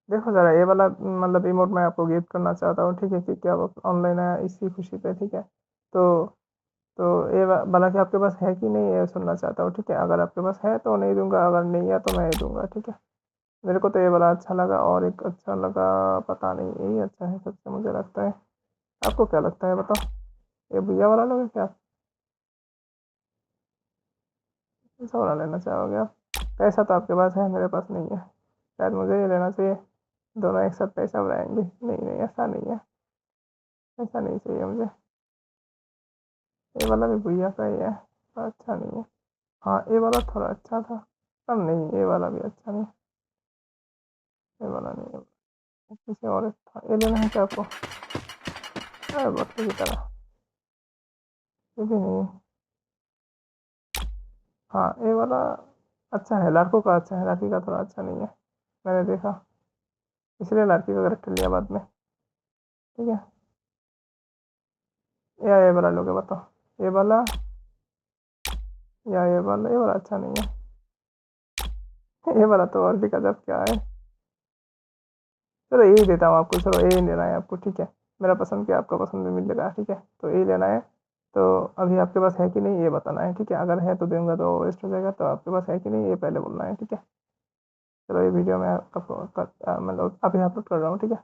देखो ज़रा ये वाला मतलब इमोट मैं आपको गिफ्ट करना चाहता हूँ, ठीक है, क्योंकि आप ऑनलाइन आया इसी खुशी पे, ठीक है। तो ये वाला कि आपके पास है कि नहीं, ये सुनना चाहता हूँ, ठीक है। अगर आपके पास है तो नहीं दूंगा, अगर नहीं है तो मैं ही दूंगा, ठीक है। मेरे को तो ये वाला अच्छा लगा, और एक अच्छा लगा, पता नहीं यही अच्छा है सबसे, मुझे लगता है। आपको क्या लगता है बताओ, ये भैया वाला लोगे क्या, ऐसा वाला लेना चाहोगे आप? पैसा तो आपके पास है, मेरे पास नहीं है, शायद मुझे ये लेना चाहिए। दोनों एक साथ पैसा बढ़ाएंगे, नहीं नहीं ऐसा नहीं है, ऐसा नहीं चाहिए मुझे। ये वाला भी भैया का ही है, पर अच्छा नहीं है। हाँ ये वाला थोड़ा अच्छा था, पर नहीं ये वाला भी अच्छा नहीं, ये वाला नहीं है, किसी और एक था। ये लेना है क्या आपको? अरे बच्चे की तरह, ये भी नहीं है। हाँ ये वाला अच्छा है, लड़कों का अच्छा है, लड़की का थोड़ा अच्छा नहीं है, मैंने देखा, इसलिए लड़की का करेक्टर लिया बाद में, ठीक है। या ये वाला लोगे बताओ, ये वाला या ये वाला अच्छा नहीं है। ये वाला तो और भी गजब क्या है। चलो यही देता हूँ आपको, चलो यही लेना है आपको, ठीक है। मेरा पसंद क्या आपका पसंद भी मिल जाएगा, ठीक है, तो यही लेना है। तो अभी आपके पास है कि नहीं ये बताना है, ठीक है। अगर है तो दूंगा, तो वेस्ट हो जाएगा, तो आपके पास है कि नहीं ये पहले बोलना है, ठीक है। चलो ये वीडियो मैं आपको मतलब अभी अपलोड कर रहा हूँ, ठीक है।